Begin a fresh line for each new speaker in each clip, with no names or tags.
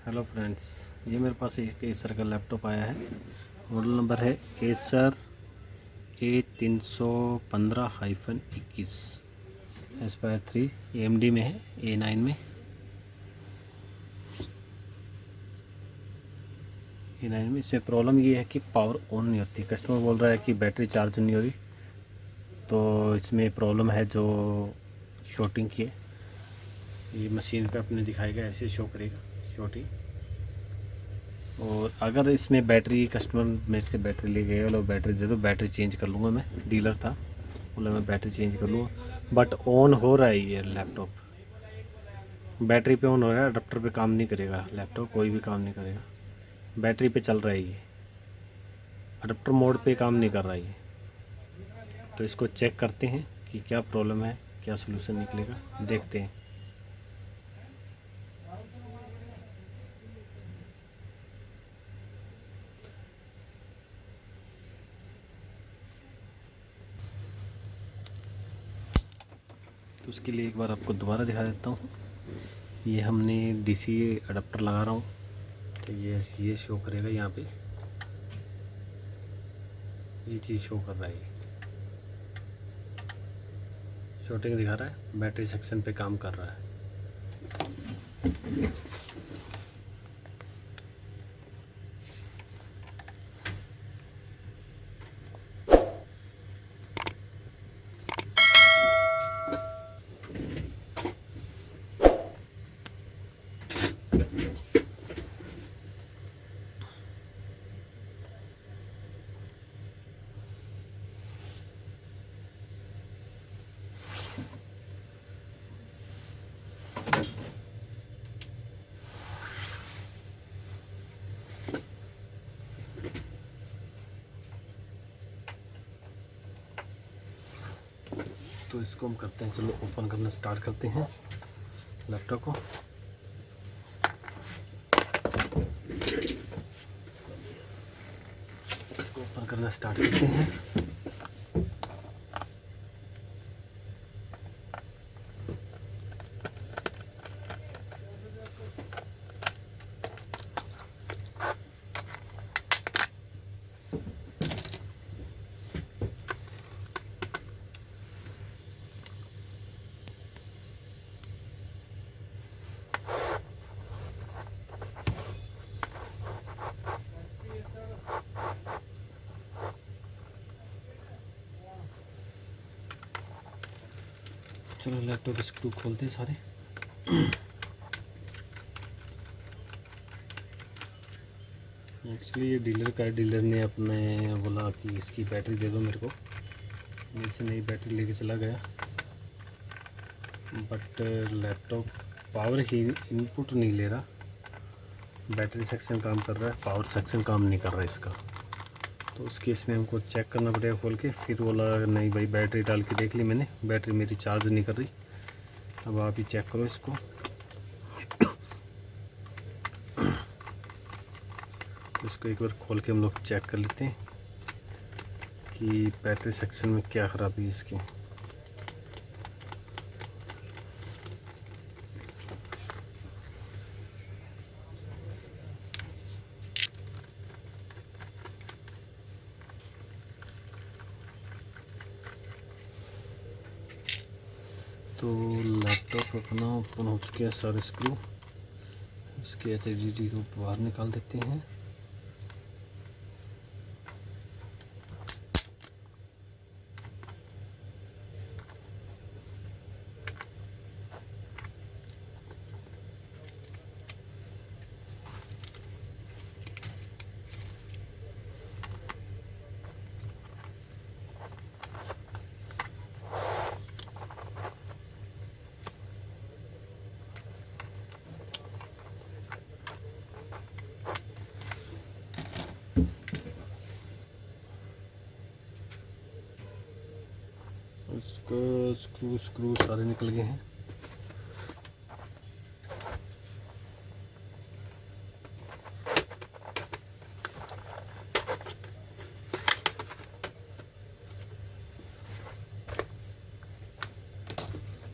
Hello friends, ये मेरे पास एक एसर का लैपटॉप आया है। मॉडल नंबर है एसर A315-21 एस्पायर 3 AMD में है, A9 में। इसमें प्रॉब्लम ये है कि पावर ऑन नहीं होती। कस्टमर बोल रहा है कि बैटरी चार्ज नहीं हो रही, तो इसमें प्रॉब्लम है जो शॉर्टिंग की है। ये मशीन पे अपने दिखाएगा, ऐसे शो करेगा शॉर्टिंग। और अगर इसमें बैटरी, कस्टमर मेरे से बैटरी ले गए, बोलो बैटरी दे दो, बैटरी चेंज कर लूँगा मैं। डीलर था, बोला मैं बैटरी चेंज कर लूँगा। बट ऑन हो रहा है ये लैपटॉप, बैटरी पे ऑन हो रहा है, अडाप्टर पे काम नहीं करेगा लैपटॉप, कोई भी काम नहीं करेगा। बैटरी पे चल रहा है ये, अडाप्टर मोड पे काम नहीं कर रहा है ये। तो इसको चेक करते हैं कि क्या प्रॉब्लम है, क्या सलूशन निकलेगा, देखते हैं। तो उसके लिए एक बार आपको दोबारा दिखा देता हूँ। ये हमने DC अडाप्टर लगा रहा हूँ, तो ये शो करेगा यहाँ पे, ये चीज़ शो कर रहा है, शॉर्टिंग दिखा रहा है, बैटरी सेक्शन पे काम कर रहा है। तो इसको हम करते हैं, चलो ओपन करना स्टार्ट करते हैं लैपटॉप को। इसको ओपन करना स्टार्ट करते हैं। चलो लैपटॉप स्क्रू खोलते हैं सारे। एक्चुअली ये डीलर का है, डीलर ने अपने बोला कि इसकी बैटरी दे दो मेरे को, मेरे से नई बैटरी लेके चला गया। But laptop power he input नहीं ले रहा, बैटरी सेक्शन काम कर रहा है, पावर सेक्शन काम नहीं कर रहा है इसका। तो उस केस में हमको चेक करना पड़ेगा खोल के। फिर बोला नहीं भाई, बैटरी डाल के देख ली मैंने, बैटरी मेरी चार्ज नहीं कर रही। अब आप ही चेक करो इसको। इसको एक बार खोल के हम लोग चेक कर लेते हैं कि बैटरी सेक्शन में क्या ख़राबी है इसकी। तो लैपटॉप अपना ओपन हो चुके हैं सारे स्क्रू। इसके HDD को बाहर निकाल देते हैं। इसको स्क्रू सारे निकल गए हैं।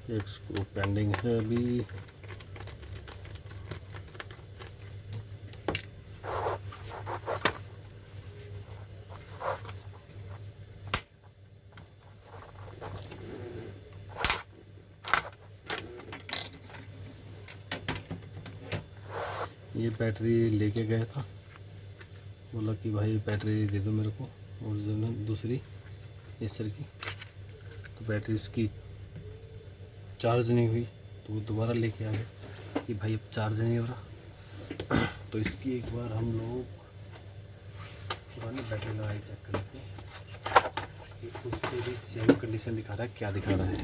एक स्क्रू पेंडिंग है अभी। ये बैटरी लेके गया था, बोला कि भाई बैटरी दे दो मेरे को ओरिजिनल दूसरी एसर की। तो बैटरी उसकी चार्ज नहीं हुई, तो वो दोबारा लेके आ गए कि भाई अब चार्ज नहीं हो रहा। तो इसकी एक बार हम लोग पुरानी बैटरी लगा के चेक करते हैं कि उस पर भी सेम कंडीशन दिखा रहा है, क्या दिखा रहा है।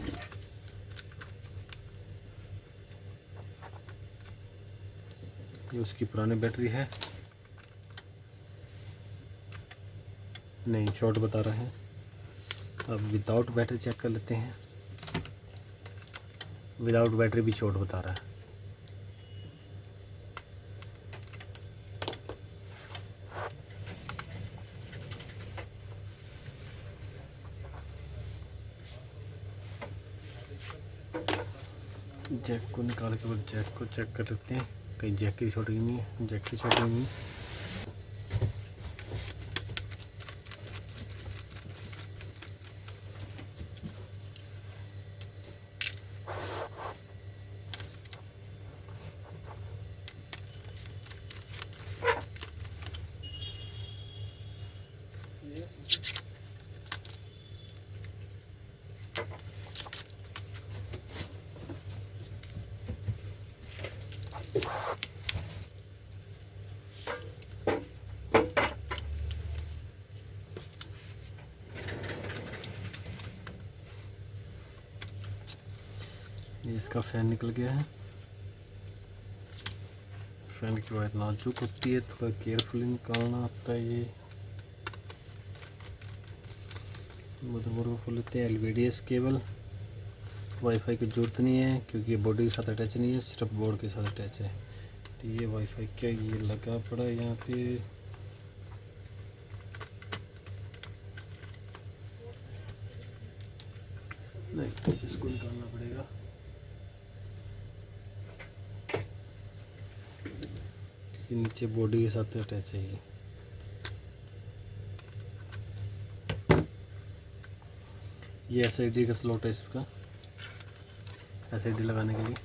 ये उसकी पुरानी बैटरी है, नहीं शॉर्ट बता रहा है। अब विदाउट बैटरी चेक कर लेते हैं, विदाउट बैटरी भी शॉर्ट बता रहा है। जैक को निकाल के बाद जैक को चेक कर लेते हैं, कहीं जैक की छोटी नहीं है, जैक की छोटी नहीं। ये इसका फैन निकल गया है। फैन की वायर नाजुक होती है, थोड़ा केयरफुली निकालना आता है। ये मदरबोर्ड को खोल लेते हैं। LVDS केबल, वाईफाई की जरूरत नहीं है क्योंकि ये बॉडी के साथ अटैच नहीं है, सिर्फ बोर्ड के साथ अटैच है। तो ये वाईफाई क्या ये लगा पड़ा है यहाँ पे। नहीं, इसको निकालना पड़ेगा। क्योंकि नीचे बॉडी के साथ अटैच है ये SID का स्लॉट है इसका, SID लगाने के लिए।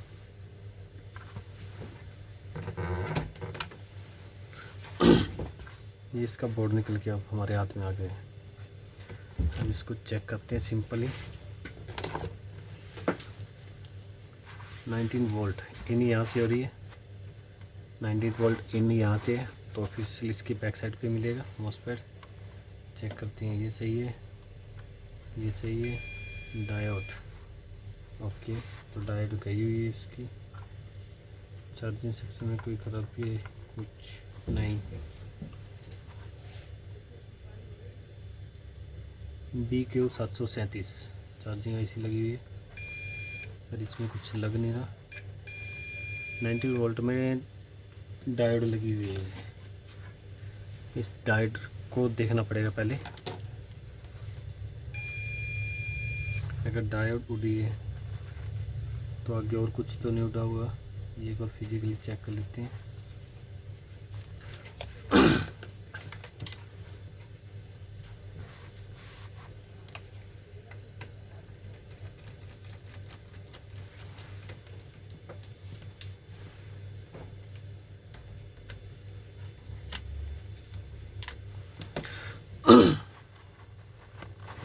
ये इसका बोर्ड निकल के अब हमारे हाथ में आ गए। अब इसको चेक करते हैं सिंपली। 19 वोल्ट इन यहाँ से हो रही है, 19 वोल्ट इन यहाँ से है, तो ऑफिशियल इसकी बैक साइड पे मिलेगा मॉसफेट। चेक करते हैं, ये सही है, ये सही है। डायोड ओके, तो डायोड गई हुई है इसकी। चार्जिंग सेक्शन में कोई खराबी है कुछ नहीं। BQ 737 चार्जिंग ऐसी लगी हुई है, पर इसमें कुछ लग नहीं रहा। 90 वोल्ट में डायोड लगी हुई है। इस डायोड को देखना पड़ेगा पहले। अगर डायोड उड़ी है तो आगे और कुछ तो नहीं उड़ा हुआ। ये एक बार फिजिकली चेक कर लेते हैं।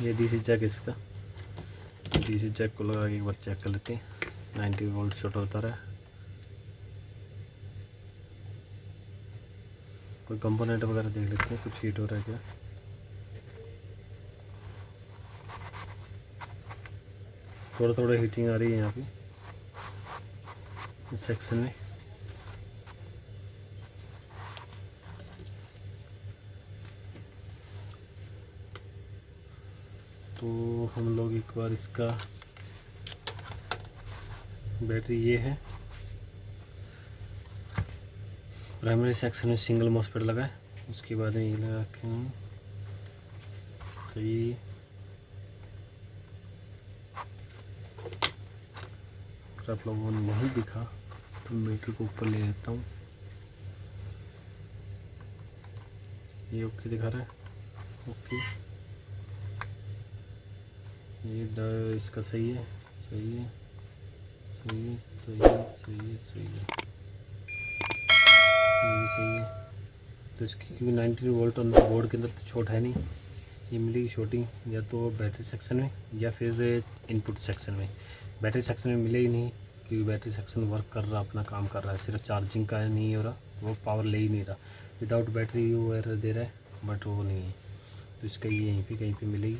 ये DC जैक, इसका DC जैक को लगा के एक बार चेक कर लेते हैं। 90 वोल्ट शॉर्ट होता रहा है। कोई कंपोनेंट वगैरह देख लेते हैं, कुछ हीट हो रहा है क्या। थोड़ा थोड़ा हीटिंग आ रही है यहाँ पे इस सेक्शन में। तो हम लोग एक बार इसका बैटरी ये है, प्राइमरी सेक्शन में सिंगल मॉसफेट लगा है, उसके बाद में ये लगा रखे हैं। सही, अगर आप लोगों को नहीं दिखा तो मीटर को ऊपर ले लेता हूँ। ये ओके दिखा रहा है, ओके। ये इसका सही है, सही है, सही है, सही है, सही है, सही है। चाहिए तो इसकी, क्योंकि 19 वोल्ट अंदर बोर्ड के अंदर तो छोट है नहीं, ये मिलेगी छोटी या तो बैटरी सेक्शन में या फिर इनपुट सेक्शन में। बैटरी सेक्शन में मिलेगी नहीं क्योंकि बैटरी सेक्शन वर्क कर रहा, अपना काम कर रहा है, सिर्फ चार्जिंग का नहीं हो रहा, वो पावर ले ही नहीं रहा, विदाउट बैटरी वो एरर दे रहा है, बट वो नहीं है। तो इसका ये यहीं पे कहीं पे मिलेगी।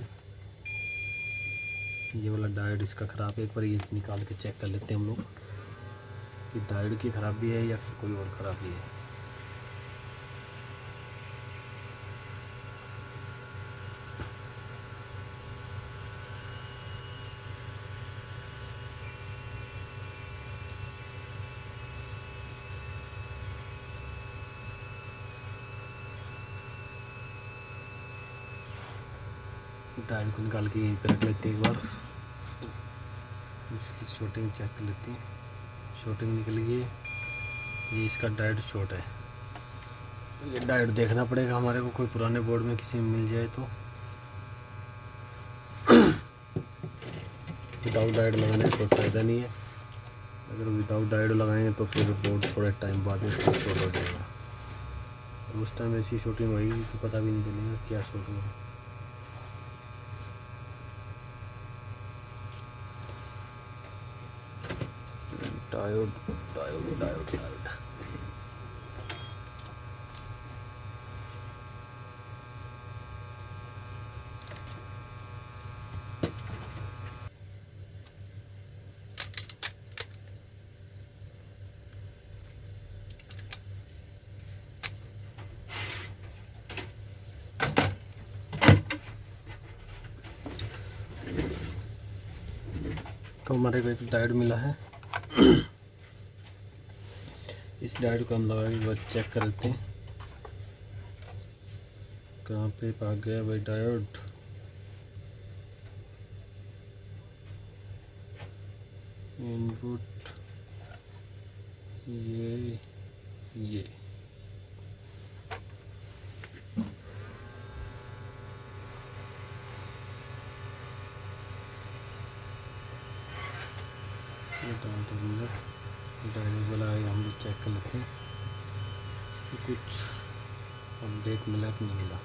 ये वाला डायोड इसका ख़राब है, एक बार ये निकाल के चेक कर लेते हैं हम लोग कि डायोड की ख़राबी है या फिर कोई और ख़राबी है। डायोड को निकाल के यहीं पर रख लेते हैं एक बार, इसकी शॉर्टिंग चेक कर लेते हैं। शॉर्टिंग निकल गई है, ये इसका डायोड शॉर्ट है। तो ये डायोड देखना पड़ेगा हमारे को, कोई पुराने बोर्ड में किसी में मिल जाए तो। विदाउट डायोड लगाने का कोई फ़ायदा नहीं है, अगर विदाउट डायोड लगाएंगे तो फिर बोर्ड थोड़े टाइम बाद में शॉर्ट हो जाएगा, और उस टाइम ऐसी शॉर्टिंग होगी तो पता भी नहीं चलेगा क्या शॉर्ट हुआ। डायोड डायोड डायोड डायोड तो हमारे को एक डायोड मिला है। इस डायोड को हम लगा के एक बार चेक कर लेते हैं कहाँ पे भाग गया भाई डायोड। इनपुट ये डाल दो अंदर। डायोड वाला हम लोग चेक कर लेते हैं कि कुछ अपडेट मिला कि नहीं मिला।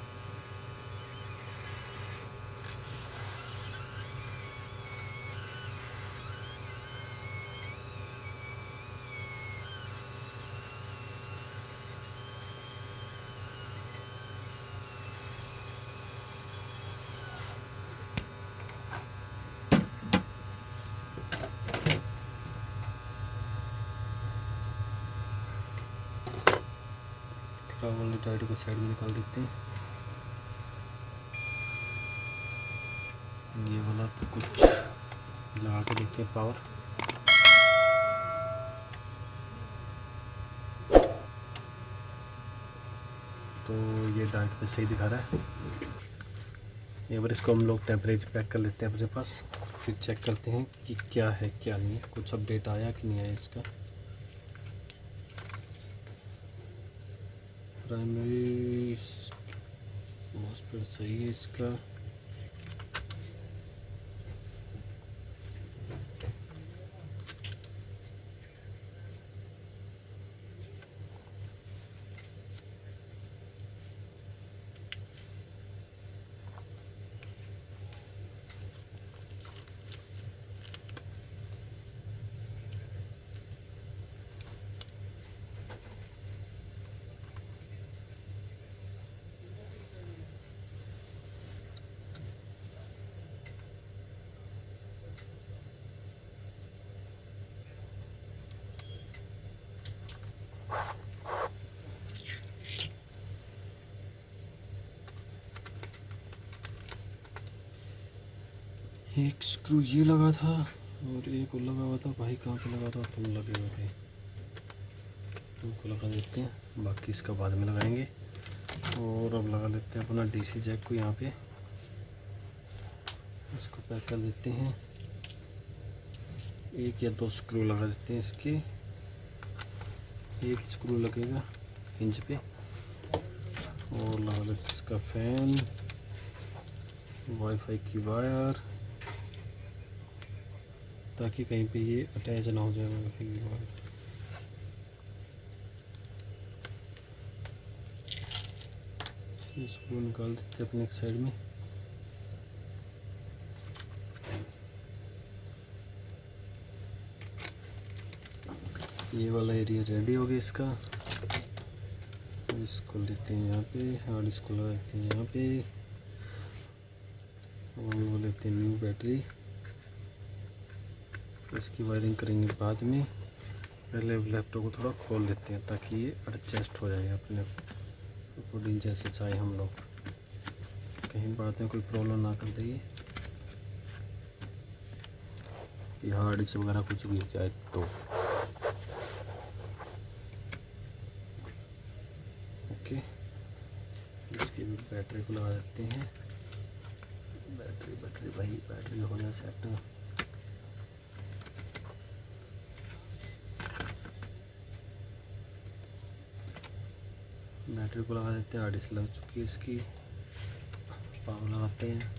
खराब वाले डायोड को साइड में निकाल देते हैं। ये वाला कुछ लगा के देखते हैं पावर। तो ये डायोड पे सही दिखा रहा है। एक बार इसको हम लोग टेम्परेचर पैक कर लेते हैं अपने पास, फिर चेक करते हैं कि क्या है क्या नहीं है, कुछ अपडेट आया कि नहीं आया इसका। प्राइमरी मॉसफेट सही है इसका। एक स्क्रू ये लगा था और एक और लगा हुआ था। भाई कहाँ पे लगा था? तुम लगे हुए थे, तुमको लगा देते हैं, बाकी इसका बाद में लगाएंगे। और अब लगा लेते हैं अपना डीसी जैक को यहाँ पे, इसको पैक कर देते हैं। एक या दो स्क्रू लगा देते हैं इसके, एक स्क्रू लगेगा हिंज पे, और लगा लेते हैं इसका फैन, वाईफाई की वायर, ताकि कहीं पे ये अटैच ना हो जाए वाईफाई की वायर। इसको निकाल देते अपने एक साइड में। ये वाला एरिया रेडी हो गया इसका। इसको लेते हैं यहाँ पे और इसको लगाते हैं यहाँ पे और वो लेते हैं न्यू बैटरी। इसकी वायरिंग करेंगे बाद में, पहले लैपटॉप को थोड़ा खोल लेते हैं ताकि ये एडजस्ट हो जाए अपने अकॉर्डिंग जैसे चाहे हम लोग, कहीं बाद में कोई प्रॉब्लम ना कर देगी कि हार्ड डिस्क वगैरह कुछ गिर जाए तो। ओके, इसकी भी बैटरी को लगा देते हैं। बैटरी भाई बैटरी हो जाए सेट। बैटरी को लगा देते हैं। हार्ड डिस्क लग चुकी है इसकी, पावर लगाते हैं।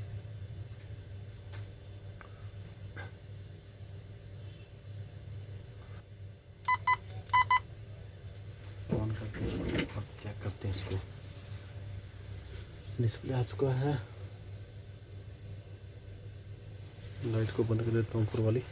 ऑन करते हैं इसको और चेक करते हैं इसको। डिस्प्ले आ चुका है। लाइट को बंद कर देता हूँ ऊपर वाली।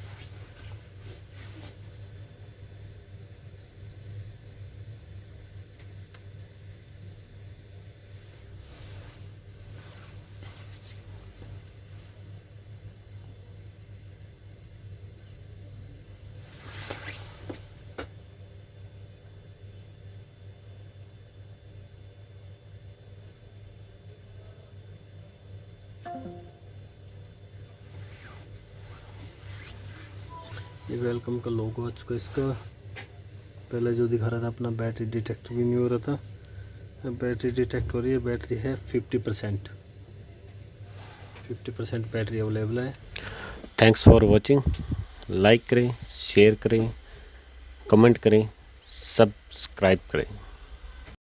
ये वेलकम का लोगो आ चुका है इसका। पहले जो दिखा रहा था अपना बैटरी डिटेक्ट भी नहीं हो रहा था, अब बैटरी डिटेक्ट हो रही है। बैटरी है 50%। 50% बैटरी अवेलेबल है। Thanks for watching. लाइक करें, शेयर करें, कमेंट करें, सब्सक्राइब करें।